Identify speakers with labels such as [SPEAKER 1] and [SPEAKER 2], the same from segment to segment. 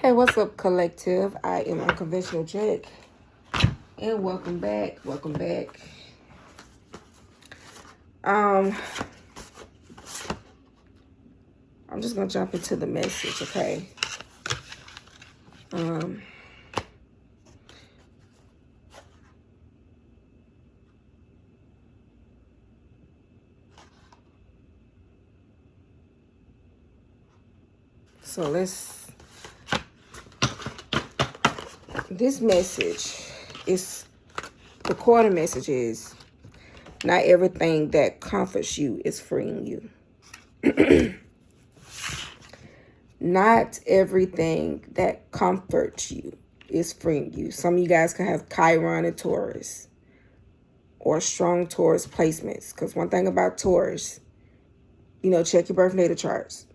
[SPEAKER 1] Hey, what's up, collective? I am Unconventional Jack, and welcome back. Welcome back. I'm just gonna jump into the message, okay? So this message is, the quarter message is, not everything that comforts you is freeing you. Not everything that comforts you is freeing you. Some of you guys can have Chiron and Taurus or strong Taurus placements. Because one thing about Taurus, check your birth natal charts.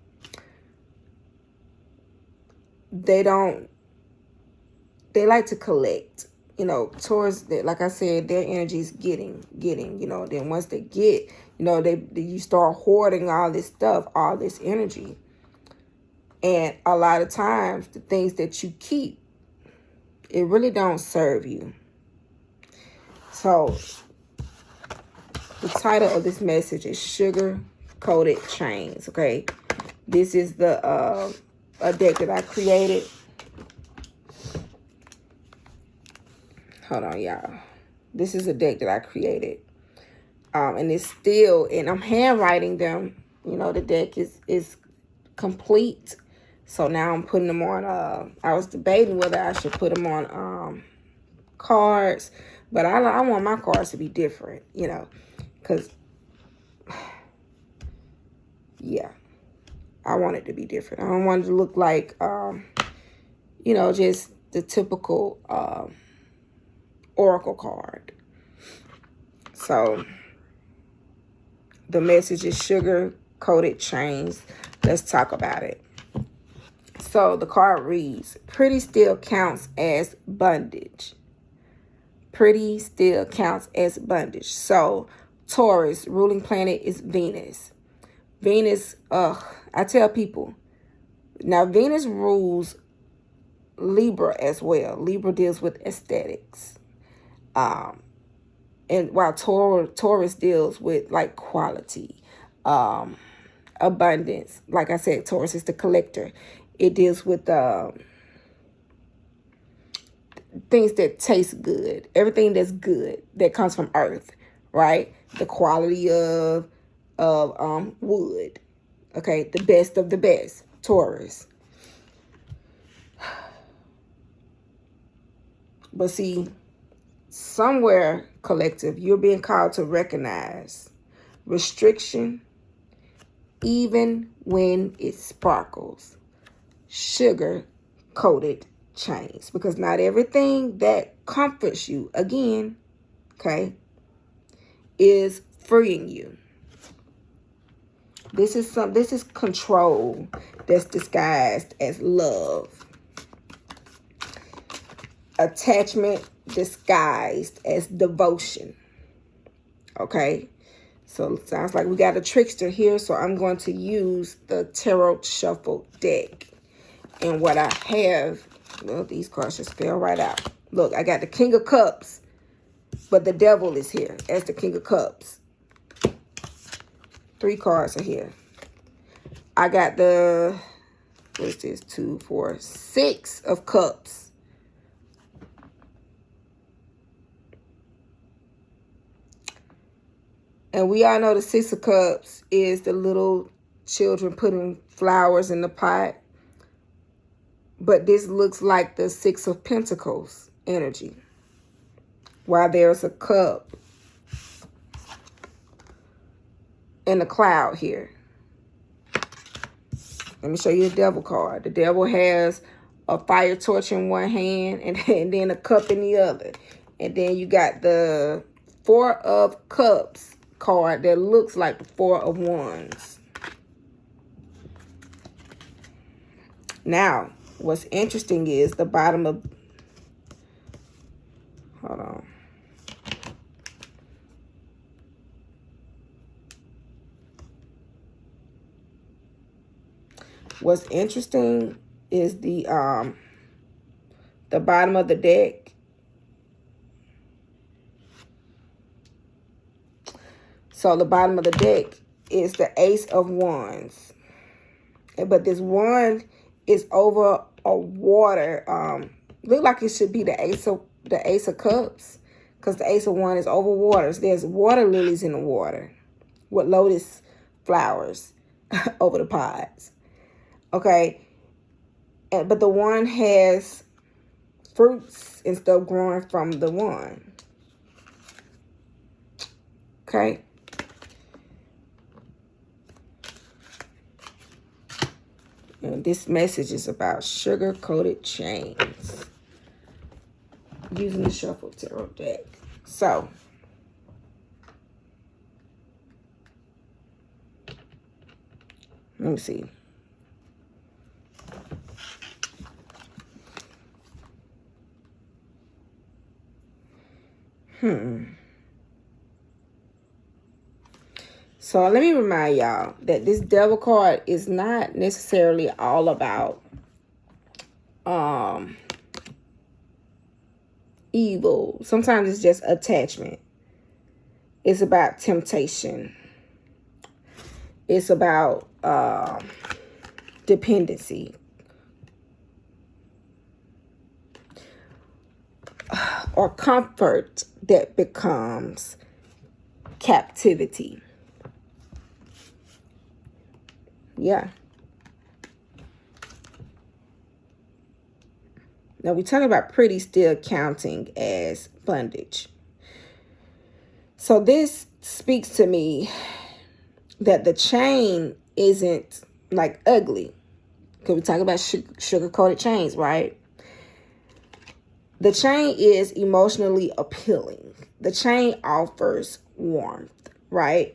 [SPEAKER 1] They like to collect. Taurus, like I said, their energy is getting. Then once they get, you start hoarding all this stuff, all this energy. And a lot of times, the things that you keep, it really don't serve you. So, the title of this message is Sugar-Coated Chains, okay? This is a deck that I created. Hold on, y'all. This is a deck that I created. And it's still, and I'm handwriting them. The deck is complete. So now I'm putting them on, I was debating whether I should put them on cards. But I want my cards to be different, because, yeah, I want it to be different. I don't want it to look like, just the typical oracle card. So the message is sugar-coated chains. Let's talk about it. So the card reads, pretty still counts as bondage. Pretty still counts as bondage. So Taurus, ruling planet is Venus. Venus, I tell people, now Venus rules Libra as well. Libra deals with aesthetics. And while Taurus deals with like quality, abundance. Like I said, Taurus is the collector. It deals with things that taste good. Everything that's good that comes from earth, right? The quality of wood. Okay, the best of the best. Taurus. But see, somewhere, collective, you're being called to recognize restriction even when it sparkles. Sugar-coated chains. Because not everything that comforts you, again, okay, is freeing you. This is control that's disguised as love. Attachment disguised as devotion. Okay? So it sounds like we got a trickster here. So I'm going to use the Tarot Shuffle deck. And what I have, well, these cards just fell right out. Look, I got the King of Cups, but the Devil is here as the King of Cups. 3 cards are here. I got the, what's this, 2, 4, 6 of Cups. And we all know the 6 of Cups is the little children putting flowers in the pot. But this looks like the 6 of Pentacles energy. While there's a cup and a cloud here. Let me show you the Devil card. The Devil has a fire torch in one hand and then a cup in the other. And then you got the 4 of Cups card that looks like the 4 of Wands. Now, what's interesting is the bottom of, hold on. What's interesting is the bottom of the deck. So the bottom of the deck is the Ace of Wands. But this wand is over a water. Look like it should be the Ace of Cups. Because the Ace of Wands is over waters. There's water lilies in the water with lotus flowers over the pods. Okay. But the wand has fruits and stuff growing from the wand. Okay. And this message is about sugar-coated chains. Using the Shuffle Tarot deck. So, let me see. So let me remind y'all that this Devil card is not necessarily all about evil. Sometimes it's just attachment. It's about temptation. It's about dependency. Or comfort that becomes captivity. Yeah. Now we're talking about pretty still counting as bondage. So this speaks to me that the chain isn't like ugly. Because we're talking about sugar-coated chains, right? The chain is emotionally appealing. The chain offers warmth, right?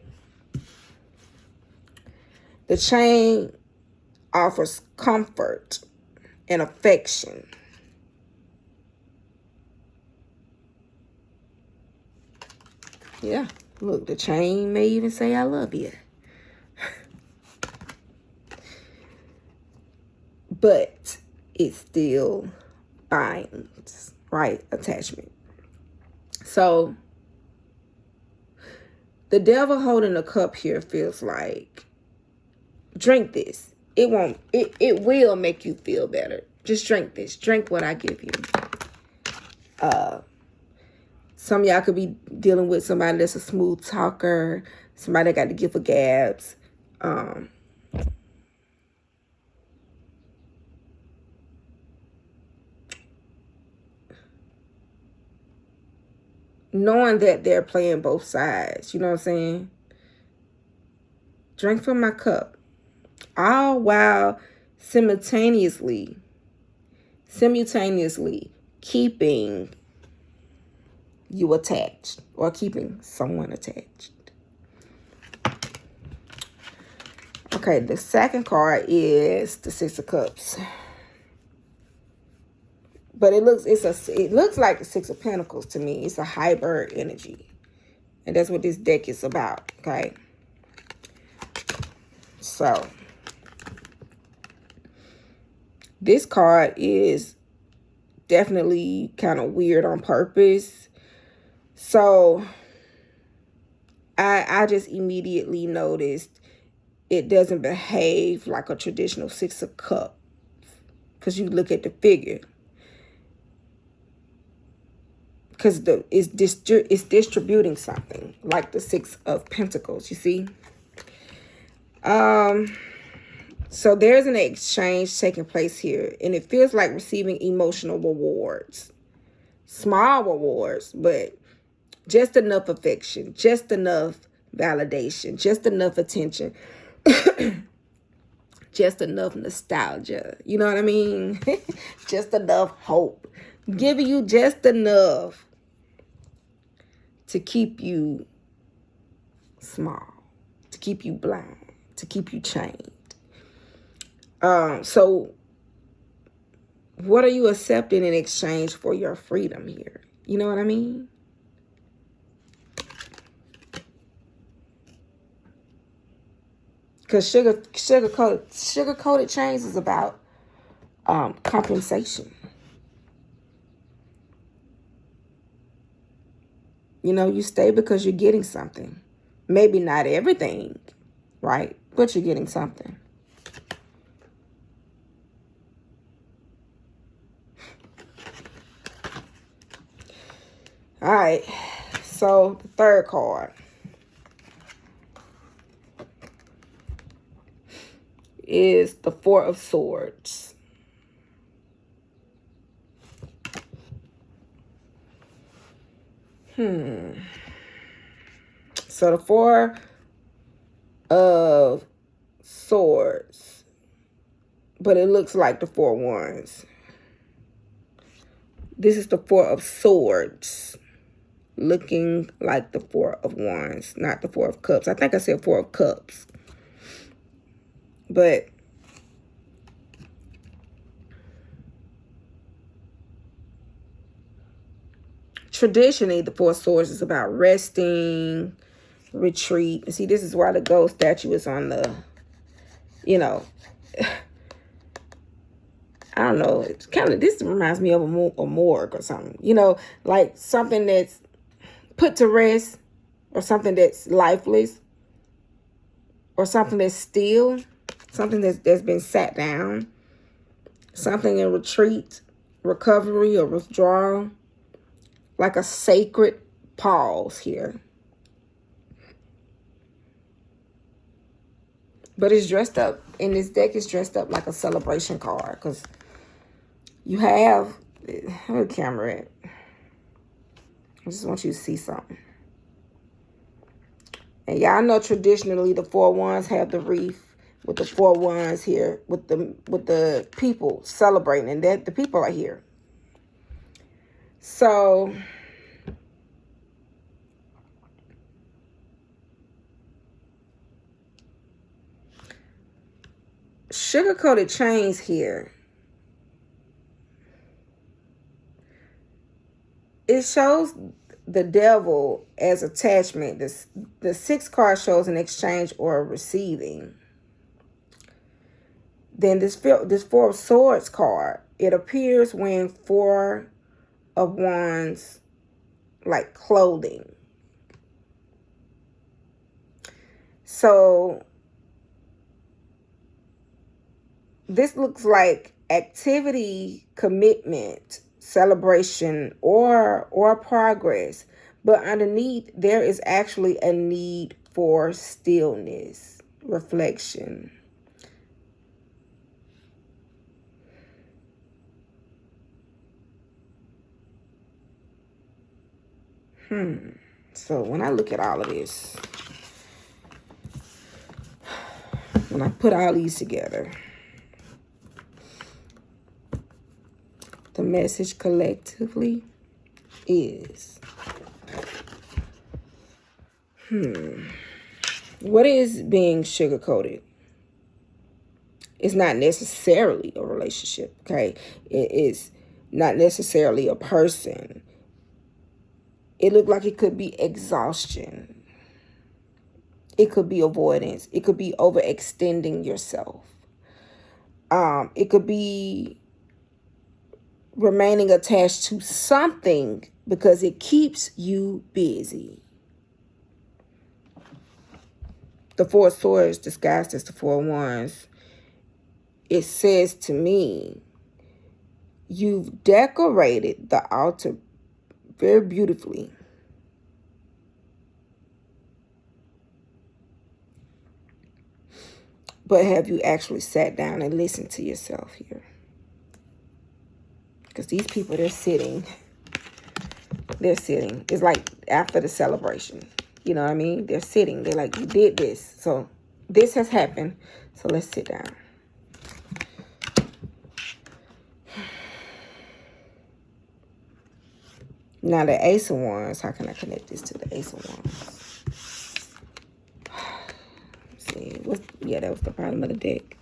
[SPEAKER 1] The chain offers comfort and affection. Yeah, look, the chain may even say, I love you. But it still binds, right? Attachment. So, the devil holding a cup here feels like, drink this. It will make you feel better. Just drink this. Drink what I give you. Some of y'all could be dealing with somebody that's a smooth talker. Somebody that got the gift of gabs. Knowing that they're playing both sides. You know what I'm saying? Drink from my cup. All while simultaneously keeping you attached or keeping someone attached. Okay, the second card is the Six of Cups. But it looks like the Six of Pentacles to me. It's a hybrid energy. And that's what this deck is about, okay? So, this card is definitely kind of weird on purpose. So, I just immediately noticed it doesn't behave like a traditional Six of Cups. Because you look at the figure. Because it's distributing something. Like the Six of Pentacles, you see? So there's an exchange taking place here. And it feels like receiving emotional rewards. Small rewards, but just enough affection. Just enough validation. Just enough attention. Just enough nostalgia. You know what I mean? Just enough hope. Giving you just enough to keep you small. To keep you blind. To keep you chained. So what are you accepting in exchange for your freedom here? You know what I mean? Because sugar-coated chains is about compensation. You know, you stay because you're getting something. Maybe not everything, right? But you're getting something. All right. So the third card is the Four of Swords. So the Four of Swords, but it looks like the Four Wands. This is the Four of Swords, looking like the Four of Wands, not the Four of Cups. I think I said Four of Cups. But traditionally, the Four of Swords is about resting, retreat. See, this is why the gold statue is on the, you know, I don't know. It's kind of, this reminds me of a morgue or something. You know, like something that's put to rest, or something that's lifeless, or something that's still, something that's been sat down, something in retreat, recovery, or withdrawal, like a sacred pause here. But it's dressed up, in this deck, it's dressed up like a celebration card, because you have, where the camera at? I just want you to see something. And y'all know traditionally the Four Wands have the wreath with the Four Wands here, with the people celebrating, and that the people are here. So sugar-coated chains here. It shows the devil as attachment. The 6 card shows an exchange or a receiving. Then this Four of Swords card, it appears when Four of Wands, like clothing. So this looks like activity, commitment, celebration, or progress. But underneath, there is actually a need for stillness, reflection. So when I look at all of this, when I put all these together, the message collectively is, what is being sugar-coated? It's not necessarily a relationship, okay? It is not necessarily a person. It looked like it could be exhaustion. It could be avoidance. It could be overextending yourself. It could be remaining attached to something because it keeps you busy. The Four of Swords disguised as the Four of Wands, it says to me, you've decorated the altar very beautifully. But have you actually sat down and listened to yourself here? Because these people, they're sitting. They're sitting. It's like after the celebration. You know what I mean? They're sitting. They're like, you did this. So this has happened. So let's sit down. Now the Ace of Wands. How can I connect this to the Ace of Wands? Let's see. Yeah, that was the bottom of the deck.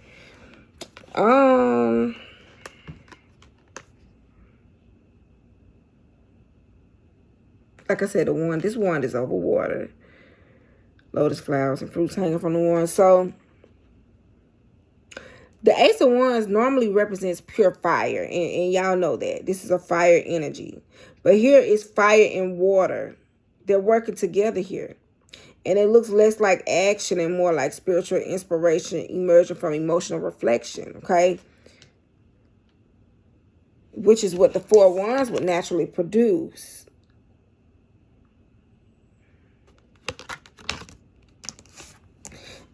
[SPEAKER 1] Like I said, this wand is over water. Lotus flowers and fruits hanging from the wand. So the Ace of Wands normally represents pure fire. And y'all know that. This is a fire energy. But here is fire and water. They're working together here. And it looks less like action and more like spiritual inspiration emerging from emotional reflection, okay? Which is what the Four of Wands would naturally produce.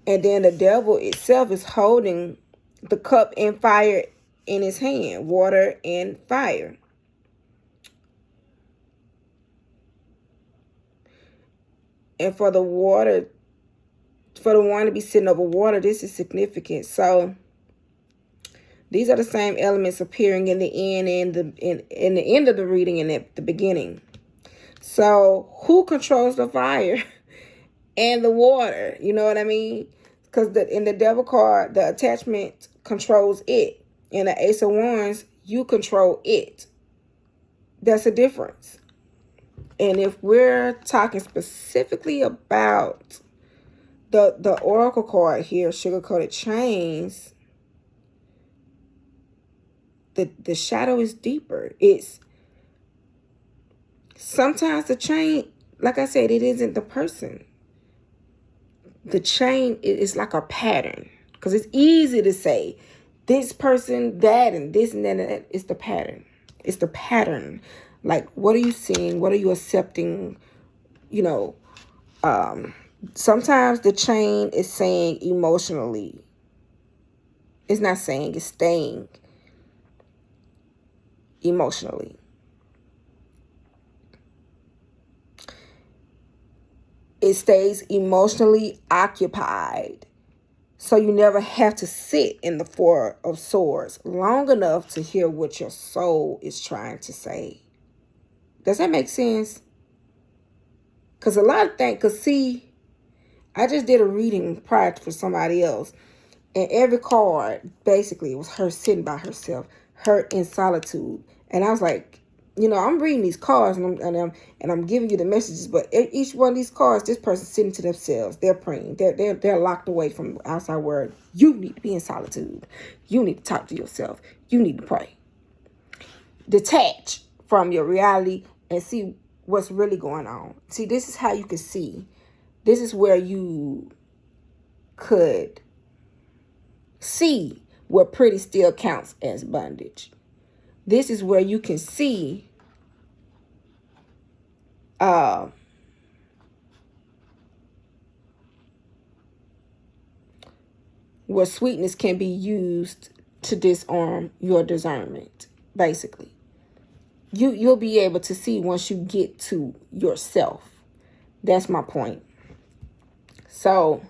[SPEAKER 1] And then the devil itself is holding the cup and fire in his hand. Water and fire. And for the water, for the one to be sitting over water, this is significant. So these are the same elements appearing in the end and in the end of the reading and at the beginning. So who controls the fire and the water? You know what I mean? Because in the devil card, the attachment controls it. In the Ace of Wands, you control it. That's a difference. And if we're talking specifically about the Oracle card here, Sugar-Coated Chains, the shadow is deeper. It's sometimes the chain, like I said, it isn't the person. The chain is like a pattern. Because it's easy to say this person, that, and this and that, and that. It's the pattern. It's the pattern. Like, what are you seeing? What are you accepting? You know, sometimes the chain is saying emotionally. It's not saying, it's staying emotionally. It stays emotionally occupied. So you never have to sit in the Four of Swords long enough to hear what your soul is trying to say. Does that make sense? Because a lot of things, because see, I just did a reading prior for somebody else. And every card, basically, it was her sitting by herself, her in solitude. And I was like, you know, I'm reading these cards and I'm giving you the messages, but each one of these cards, this person's sitting to themselves. They're praying. They're locked away from the outside world. You need to be in solitude. You need to talk to yourself. You need to pray. Detach from your reality and see what's really going on. See, this is how you can see. This is where you could see what pretty still counts as bondage. This is where you can see where sweetness can be used to disarm your discernment, basically. You'll be able to see once you get to yourself. That's my point. So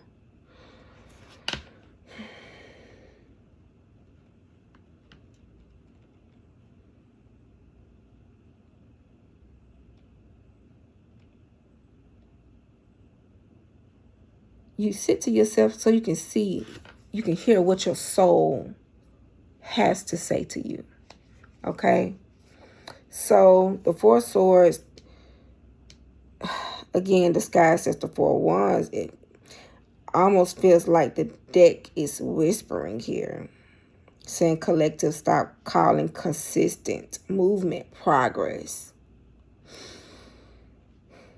[SPEAKER 1] you sit to yourself so you can see, you can hear what your soul has to say to you. Okay? So the Four of Swords, again, disguised as the Four of Wands, it almost feels like the deck is whispering here, saying collective, stop calling consistent movement progress.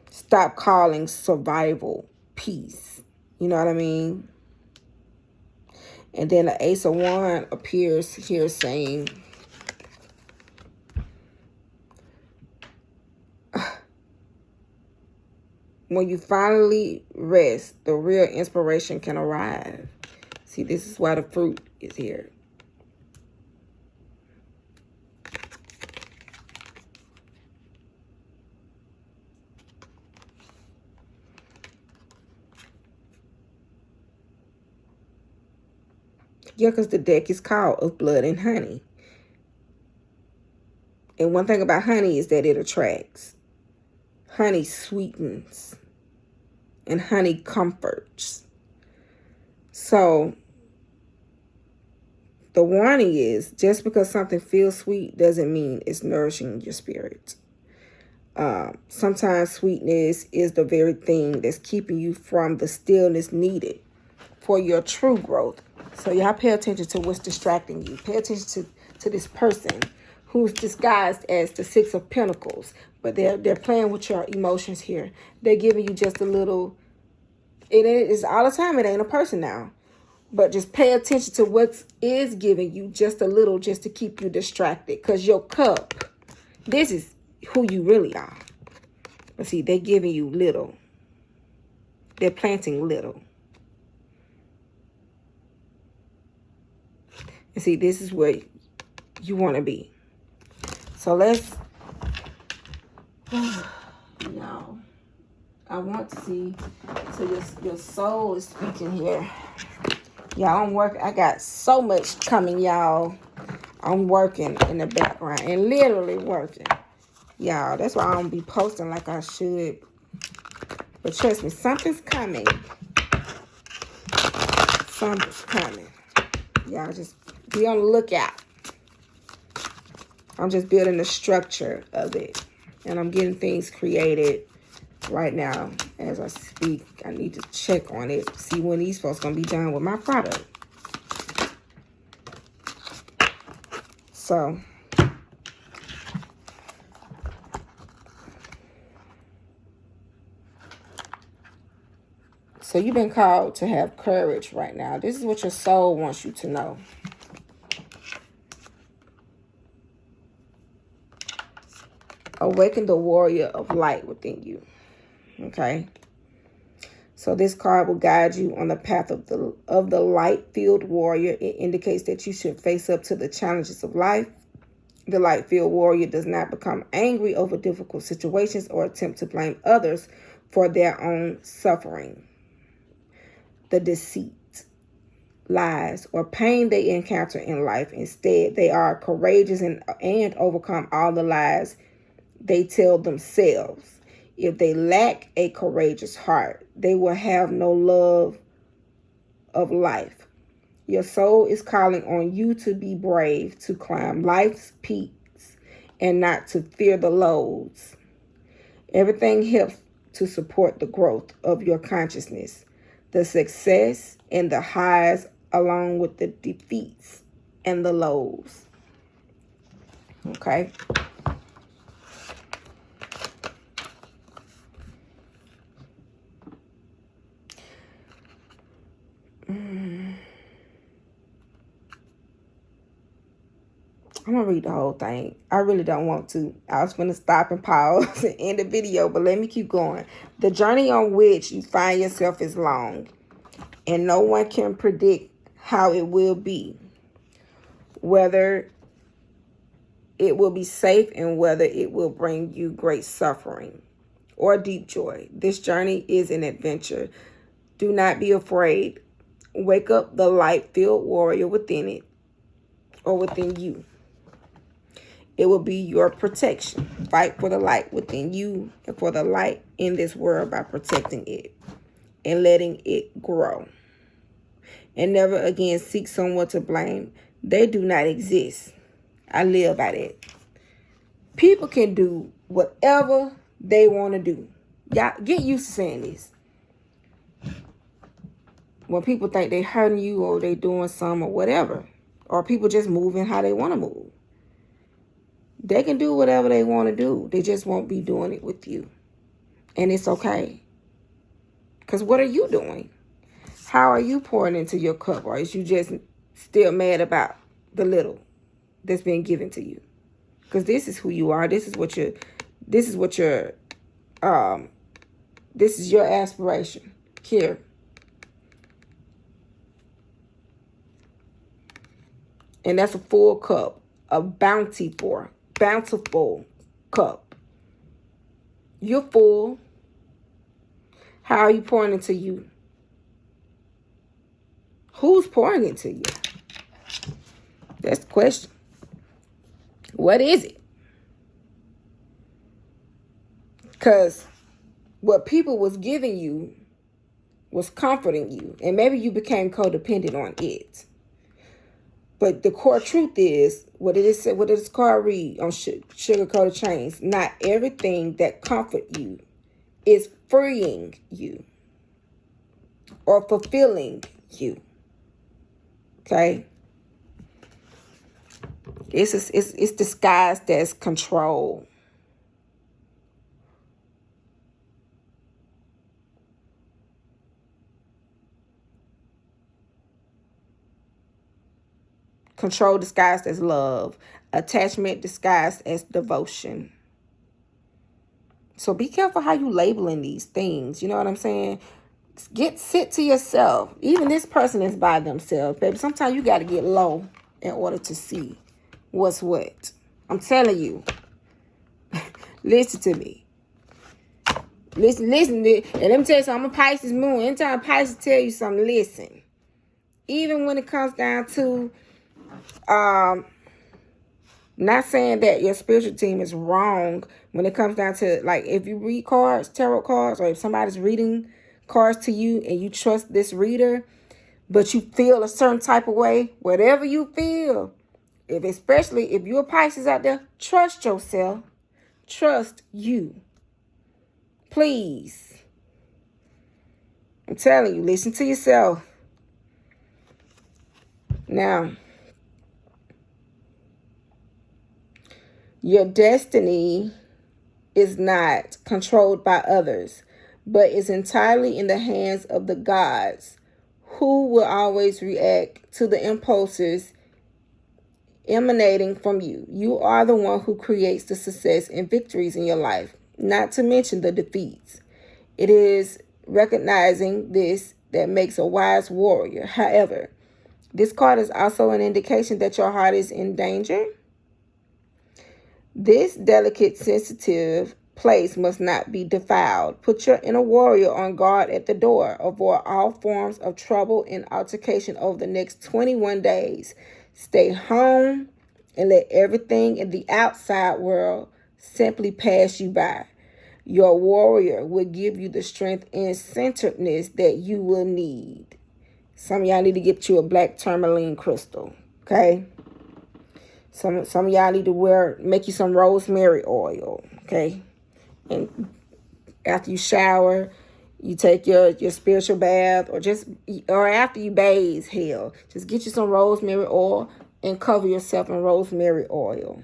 [SPEAKER 1] Stop calling survival peace. You know what I mean? And then the Ace of Wands appears here saying, when you finally rest, the real inspiration can arrive. See, this is why the fruit is here. Yeah, because the deck is called Of Blood and Honey. And one thing about honey is that it attracts. Honey sweetens. And honey comforts. So the warning is, just because something feels sweet doesn't mean it's nourishing your spirit. Sometimes sweetness is the very thing that's keeping you from the stillness needed for your true growth. So y'all pay attention to what's distracting you. Pay attention to this person who's disguised as the Six of Pentacles. But they're playing with your emotions here. They're giving you just a little. It is all the time. It ain't a person now. But just pay attention to what is giving you just a little, just to keep you distracted. Because your cup, this is who you really are. But see, they're giving you little. They're planting little. And see, this is where you want to be. So let's, y'all, I want to see, so your soul is speaking here. Y'all, I'm working. I got so much coming, y'all. I'm working in the background and literally working. Y'all, that's why I don't be posting like I should. But trust me, something's coming. Something's coming. Y'all just be on the lookout. I'm just building the structure of it. And I'm getting things created right now as I speak. I need to check on it. See when these folks going to be done with my product. So you've been called to have courage right now. This is what your soul wants you to know. Awaken the warrior of light within you. Okay. So this card will guide you on the path of the light-filled warrior. It indicates that you should face up to the challenges of life. The light-filled warrior does not become angry over difficult situations or attempt to blame others for their own suffering. The deceit, lies, or pain they encounter in life. Instead, they are courageous and overcome all the lies they tell themselves. If they lack a courageous heart, they will have no love of life. Your soul is calling on you to be brave, to climb life's peaks, and not to fear the lows. Everything helps to support the growth of your consciousness, the success and the highs, along with the defeats and the lows. Okay? I'm going to read the whole thing. I really don't want to. I was going to stop and pause and end the video, but let me keep going. The journey on which you find yourself is long, and no one can predict how it will be, whether it will be safe and whether it will bring you great suffering or deep joy. This journey is an adventure. Do not be afraid. Wake up the light-filled warrior within it or within you. It will be your protection. Fight for the light within you and for the light in this world by protecting it and letting it grow. And never again seek someone to blame. They do not exist. I live by that. People can do whatever they want to do. Y'all get used to saying this. When people think they're hurting you or they doing something or whatever, or people just moving how they want to move. They can do whatever they want to do. They just won't be doing it with you. And it's okay. Because what are you doing? How are you pouring into your cup? Or is you just still mad about the little that's been given to you? Because this is who you are. This is your aspiration. Here. And that's a full cup. A bountiful cup. You're full. How are you pouring into you? Who's pouring into you? That's the question. What is it? Because what people was giving you was comforting you. And maybe you became codependent on it. But the core truth is, what does card read on sugar-coated chains? Not everything that comfort you is freeing you or fulfilling you. Okay? It's disguised as control. Control disguised as love. Attachment disguised as devotion. So be careful how you labeling these things. You know what I'm saying? Sit to yourself. Even this person is by themselves, baby. Sometimes you got to get low in order to see what's what. I'm telling you. Listen to me. Listen. And let me tell you something. I'm a Pisces moon. Anytime Pisces tell you something, listen. Even when it comes down to, not saying that your spiritual team is wrong when it comes down to, like, if you read cards, tarot cards, or if somebody's reading cards to you and you trust this reader, but you feel a certain type of way, whatever you feel, especially if you're a Pisces out there, trust yourself. Trust you. Please. I'm telling you, listen to yourself. Now, your destiny is not controlled by others, but is entirely in the hands of the gods, who will always react to the impulses emanating from you. You are the one who creates the success and victories in your life, not to mention the defeats. It is recognizing this that makes a wise warrior. However, this card is also an indication that your heart is in danger. This delicate, sensitive place must not be defiled. Put your inner warrior on guard at the door. Avoid all forms of trouble and altercation over the next 21 days. Stay home and let everything in the outside world simply pass you by. Your warrior will give you the strength and centeredness that you will need. Some of y'all need to get you a black tourmaline crystal, okay? Some of y'all need to make you some rosemary oil, okay? And after you shower, you take your spiritual bath, or after you bathe, hell, just get you some rosemary oil and cover yourself in rosemary oil.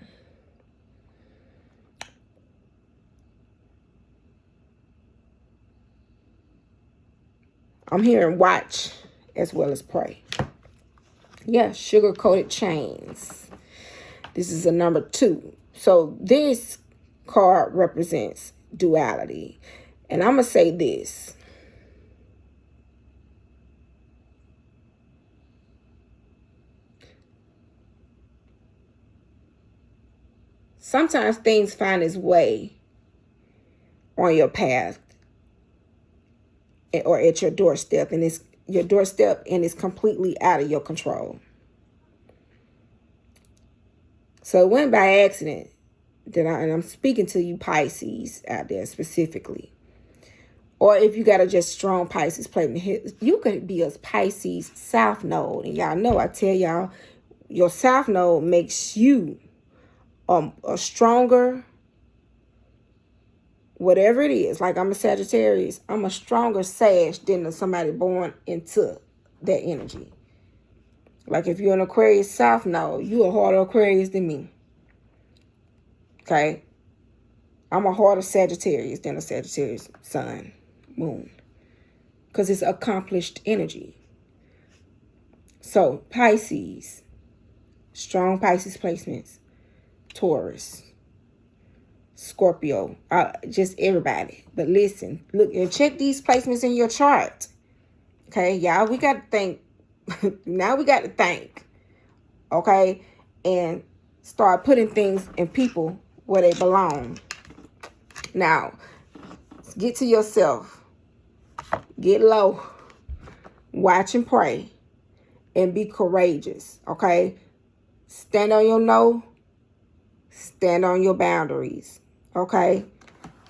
[SPEAKER 1] I'm hearing watch as well as pray. Yeah, sugar-coated chains. This is a number 2. So this card represents duality. And I'm going to say this. Sometimes things find its way on your path or at your doorstep, and it's completely out of your control. So it went by accident and I'm speaking to you Pisces out there specifically. Or if you got a just strong Pisces placement, you could be a Pisces South Node. And y'all know, I tell y'all, your South Node makes you a stronger, whatever it is. Like I'm a Sagittarius, I'm a stronger Sag than somebody born into that energy. Like if you're an Aquarius South Node, you a harder Aquarius than me. Okay? I'm a harder Sagittarius than a Sagittarius Sun, Moon. Because it's accomplished energy. So, Pisces. Strong Pisces placements. Taurus. Scorpio. Just everybody. But listen. Look and check these placements in your chart. Okay, y'all, we got to think. Now we got to think. Okay? And start putting things and people where they belong. Now, get to yourself. Get low. Watch and pray. And be courageous. Okay? Stand on your no. Stand on your boundaries. Okay?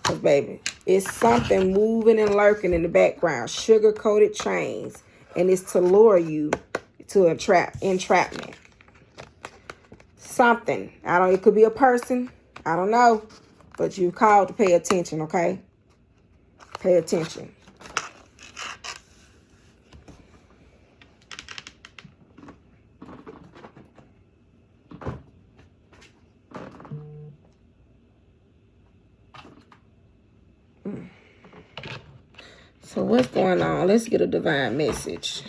[SPEAKER 1] Because, baby, it's something moving and lurking in the background. Sugar-coated chains. And it's to lure you to entrapment. Something. It could be a person. I don't know. But you're called to pay attention, okay? Pay attention. So what's going on? Let's get a divine message.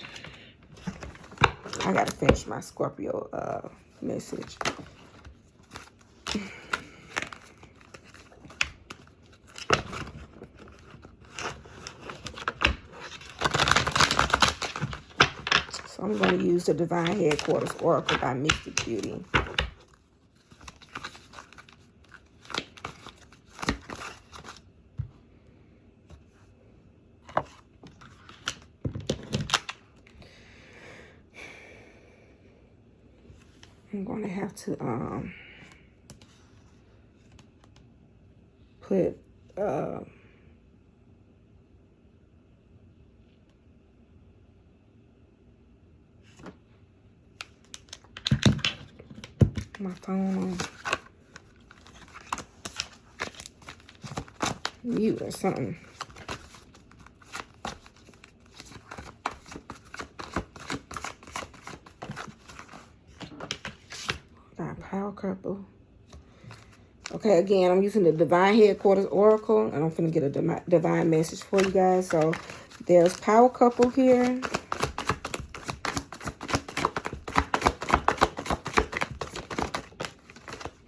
[SPEAKER 1] I gotta finish my Scorpio message. So I'm going to use the Divine Headquarters Oracle by Mystic Beauty. I'm going to have to put my phone on mute or something. Got power couple. Okay, again, I'm using the Divine Headquarters Oracle, and I'm going to get a divine message for you guys. So there's power couple here.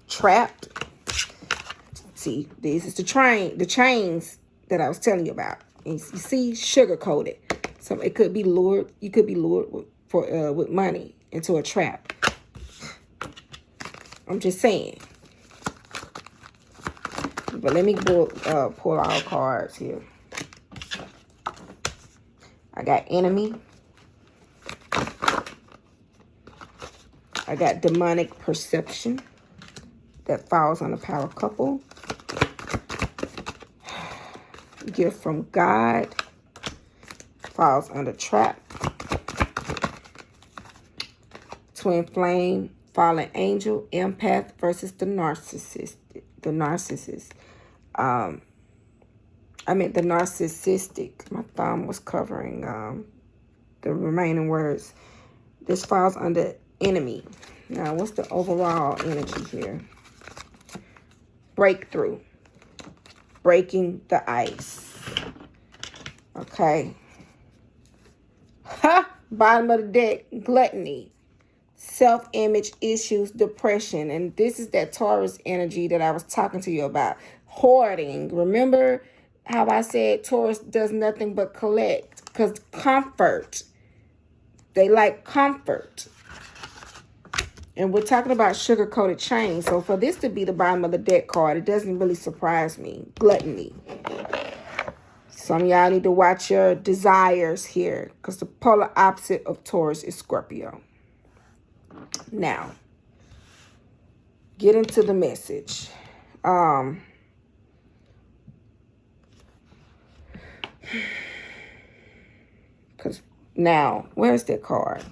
[SPEAKER 1] Trapped. See, this is the chains that I was telling you about. And you see, sugar coated. So it could be lured. You could be lured with money into a trap. I'm just saying. But let me pull our cards here. I got enemy. I got demonic perception. That falls on the power couple. Gift from God. Falls under trap. Twin flame. Fallen angel. Empath versus the narcissist. The narcissist. I meant the narcissistic. My thumb was covering the remaining words. This falls under enemy. Now, what's the overall energy here? Breakthrough. Breaking the ice. Okay. Ha! Bottom of the deck. Gluttony. Self-image issues. Depression. And this is that Taurus energy that I was talking to you about. Hoarding. Remember how I said Taurus does nothing but collect? Because comfort. They like comfort. And we're talking about sugar-coated chains. So for this to be the bottom of the deck card, it doesn't really surprise me. Gluttony. Some of y'all need to watch your desires here. Because the polar opposite of Taurus is Scorpio. Now, get into the message. Because now, where's that card?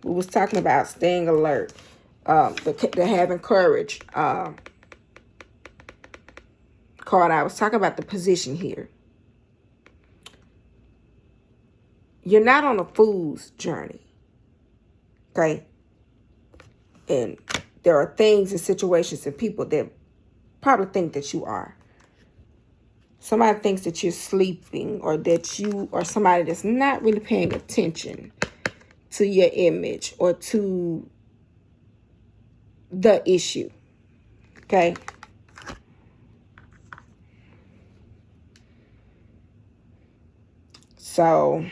[SPEAKER 1] We was talking about staying alert, the having courage card. I was talking about the position here. You're not on a fool's journey, okay? And there are things and situations and people that probably think that you are. Somebody thinks that you're sleeping, or that you are somebody that's not really paying attention to your image or to the issue. Okay? So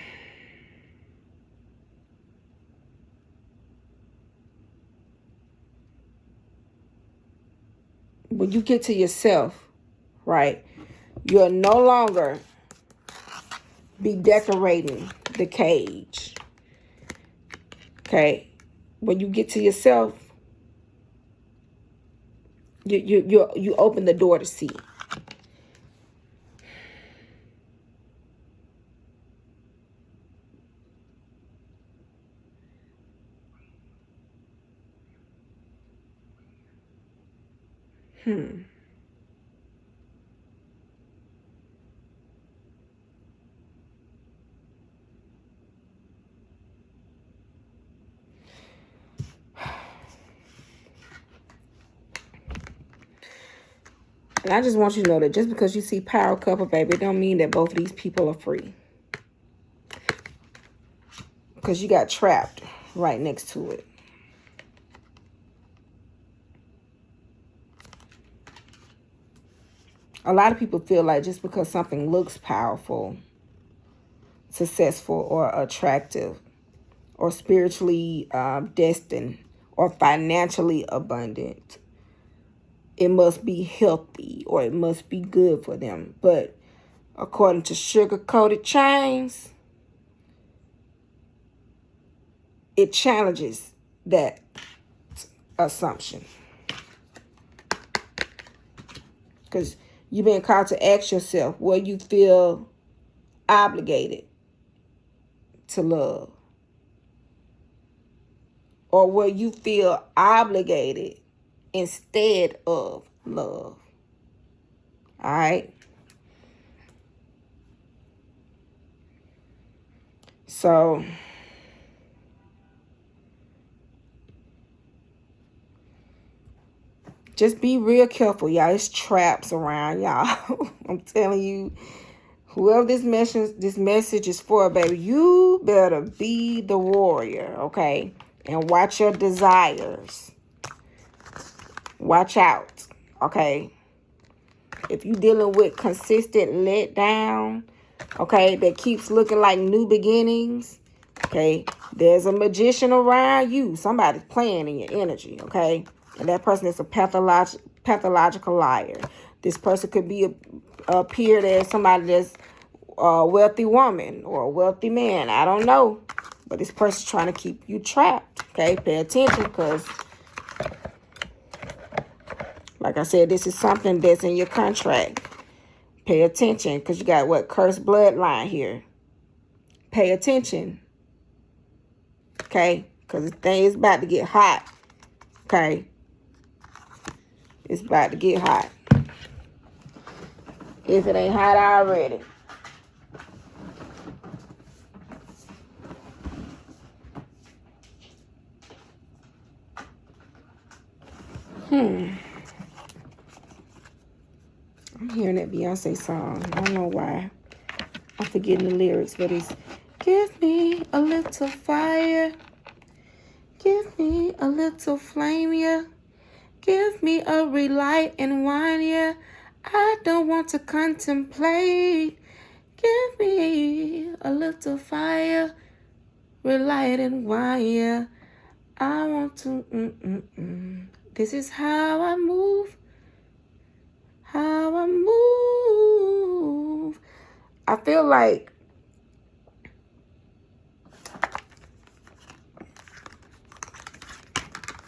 [SPEAKER 1] when you get to yourself, right, you'll no longer be decorating the cage. Okay? When you get to yourself, you open the door to see. And I just want you to know that just because you see power couple, baby, it don't mean that both of these people are free. Because you got trapped right next to it. A lot of people feel like just because something looks powerful, successful, or attractive, or spiritually destined, or financially abundant, it must be healthy or it must be good for them. But according to sugar-coated chains, it challenges that assumption. Because you've been called to ask yourself where you feel obligated to love, or where you feel obligated instead of love. All right? So just be real careful, y'all. It's traps around, y'all. I'm telling you, whoever this message is for, baby, you better be the warrior, okay? And watch your desires. Watch out, okay? If you dealing with consistent letdown, okay, that keeps looking like new beginnings, okay, there's a magician around you. Somebody's playing in your energy, okay? And that person is a pathological liar. This person could be appeared as somebody that's a wealthy woman or a wealthy man. I don't know. But this person's trying to keep you trapped, okay? Pay attention, because like I said, this is something that's in your contract. Pay attention, because you got what? Cursed bloodline here. Pay attention. Okay? Because the thing is about to get hot. Okay? It's about to get hot. If it ain't hot already. I'm hearing that Beyonce song. I don't know why. I'm forgetting the lyrics, but it's give me a little fire. Give me a little flame, yeah. Give me a relight and wine, yeah. I don't want to contemplate. Give me a little fire, relight and wine, yeah. I want to, This is how I move. How I move. I feel like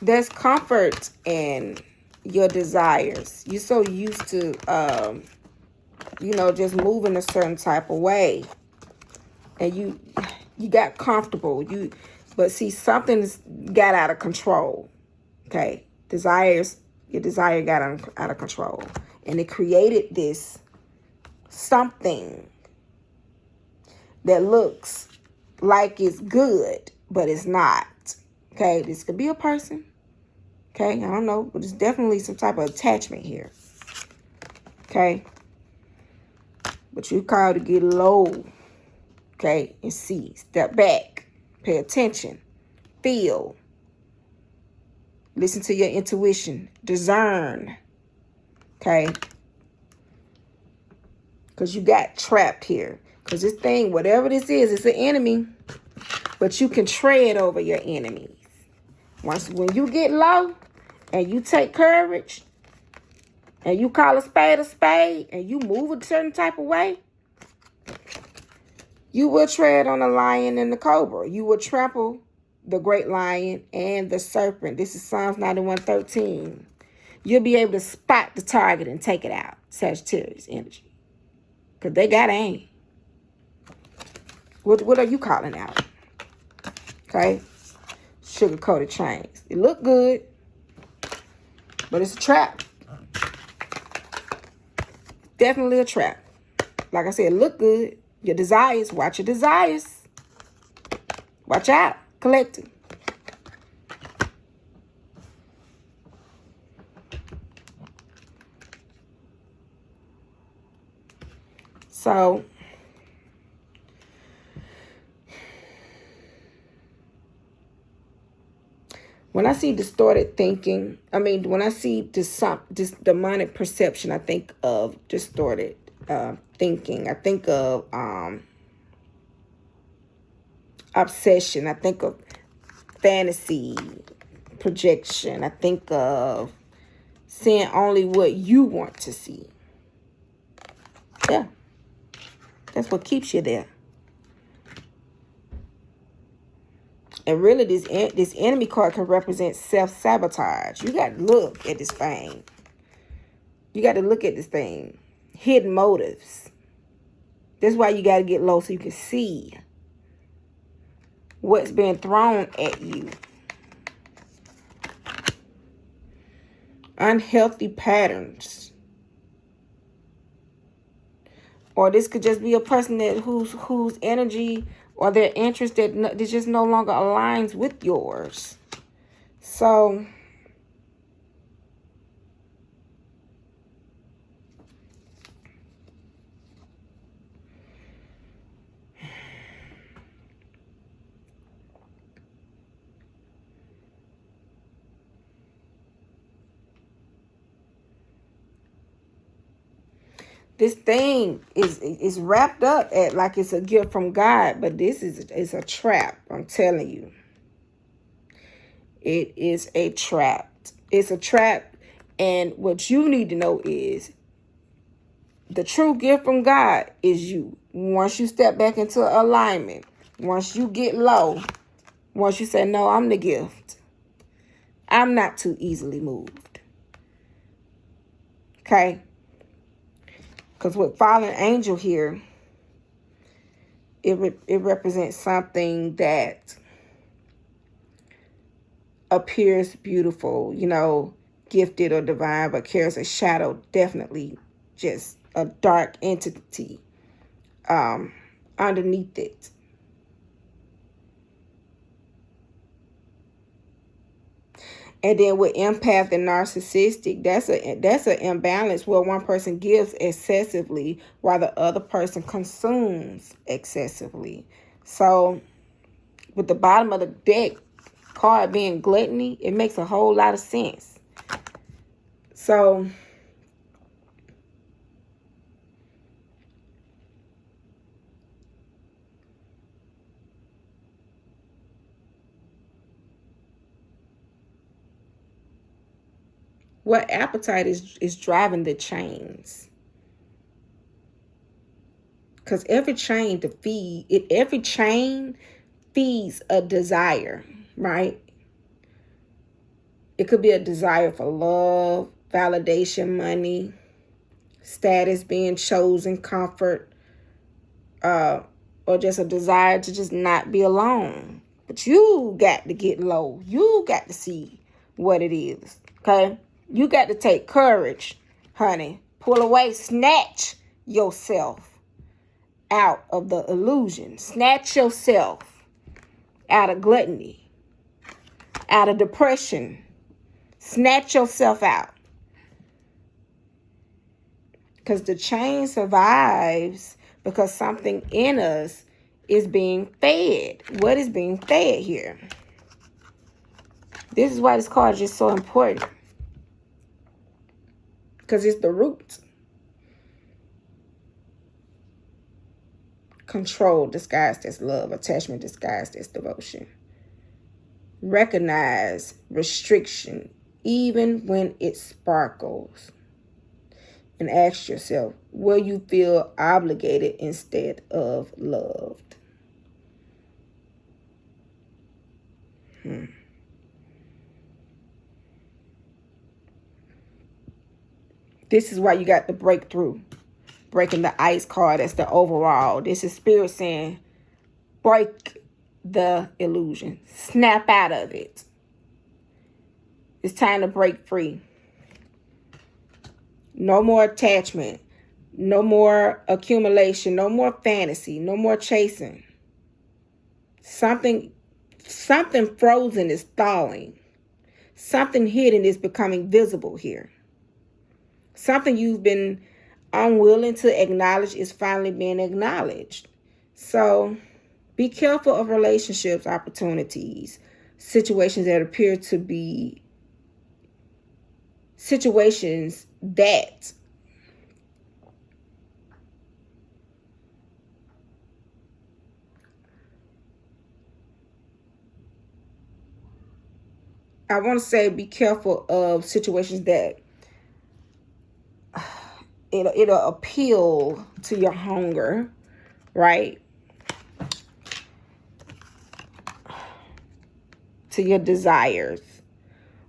[SPEAKER 1] there's comfort in your desires. You're so used to, just moving a certain type of way. And you got comfortable. But see, something's got out of control. Okay? Your desire got out of control. And it created this something that looks like it's good, but it's not. Okay? This could be a person. Okay? I don't know. But there's definitely some type of attachment here. Okay? But you called to get low. Okay? And see. Step back. Pay attention. Feel. Listen to your intuition. Discern. Okay? Because you got trapped here. Because this thing, whatever this is, it's an enemy. But you can tread over your enemies. When you get low and you take courage and you call a spade and you move a certain type of way, you will tread on the lion and the cobra. You will trample the great lion and the serpent. This is Psalms 91:13. You'll be able to spot the target and take it out. Sagittarius energy. Because they got aim. What are you calling out? Okay? Sugar-coated chains. It look good, but it's a trap. Definitely a trap. Like I said, look good. Your desires. Watch your desires. Watch out. Collective. So when I see distorted thinking, when I see this demonic perception, I think of distorted thinking. I think of obsession. I think of fantasy, projection. I think of seeing only what you want to see. Yeah, that's what keeps you there. And really, this enemy card can represent self-sabotage. You got to look at this thing. You got to look at this thing. Hidden motives. That's why you got to get low so you can see what's being thrown at you. Unhealthy patterns. Or this could just be a person that whose energy or their interest that just no longer aligns with yours. So this thing is wrapped up at like it's a gift from God, but this is a trap. I'm telling you. It is a trap. It's a trap. And what you need to know is the true gift from God is you. Once you step back into alignment, once you get low, once you say, no, I'm the gift. I'm not too easily moved. Okay? Because with fallen angel here, it represents something that appears beautiful, gifted or divine, but carries a shadow, definitely just a dark entity underneath it. And then with empath and narcissistic, that's an imbalance where one person gives excessively while the other person consumes excessively. So with the bottom of the deck card being gluttony, it makes a whole lot of sense. So what appetite is driving the chains? Because every chain feeds a desire, right? It could be a desire for love, validation, money, status, being chosen, comfort, or just a desire to just not be alone. But you got to get low. You got to see what it is, okay? You got to take courage, honey. Pull away, snatch yourself out of the illusion. Snatch yourself out of gluttony, out of depression. Snatch yourself out. Because the chain survives because something in us is being fed. What is being fed here? This is why this card is just so important. Because it's the root. Control disguised as love. Attachment disguised as devotion. Recognize restriction even when it sparkles. And ask yourself, will you feel obligated instead of loved? This is why you got the breakthrough. Breaking the ice card, that's the overall. This is spirit saying, break the illusion. Snap out of it. It's time to break free. No more attachment. No more accumulation. No more fantasy. No more chasing. Something frozen is thawing. Something hidden is becoming visible here. Something you've been unwilling to acknowledge is finally being acknowledged. So be careful of relationships, opportunities, situations that appear to be situations that I want to say be careful of situations that it'll appeal to your hunger, right? To your desires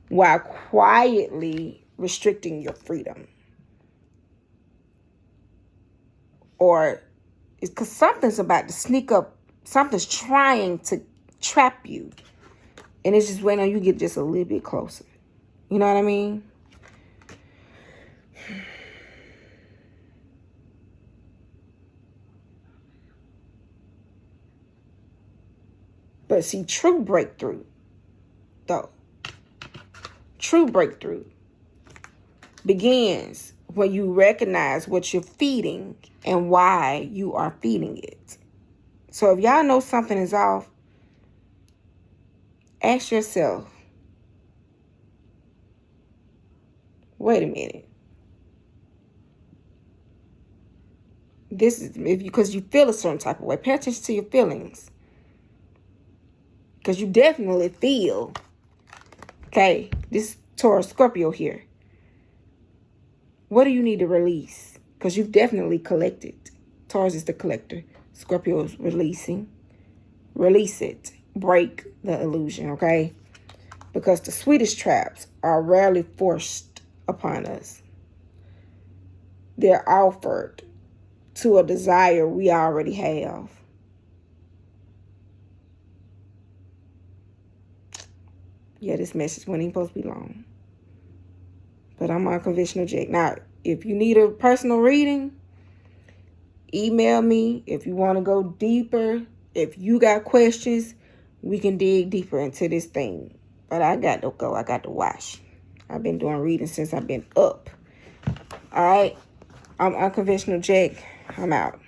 [SPEAKER 1] while quietly restricting your freedom. Or it's because something's about to sneak up, something's trying to trap you. And it's just waiting on you to get just a little bit closer. You know what I mean? But see, true breakthrough, though, true breakthrough begins when you recognize what you're feeding and why you are feeding it. So if y'all know something is off, ask yourself, wait a minute. This is because you feel a certain type of way. Pay attention to your feelings. Because you definitely feel, okay, this Taurus Scorpio here. What do you need to release? Because you've definitely collected. Taurus is the collector. Scorpio is releasing. Release it. Break the illusion, okay? Because the sweetest traps are rarely forced upon us. They're offered to a desire we already have. Yeah, this message wasn't even supposed to be long. But I'm Unconventional Jake. Now, if you need a personal reading, email me. If you want to go deeper, if you got questions, we can dig deeper into this thing. But I got to go. I got to wash. I've been doing reading since I've been up. All right. I'm Unconventional Jake. I'm out.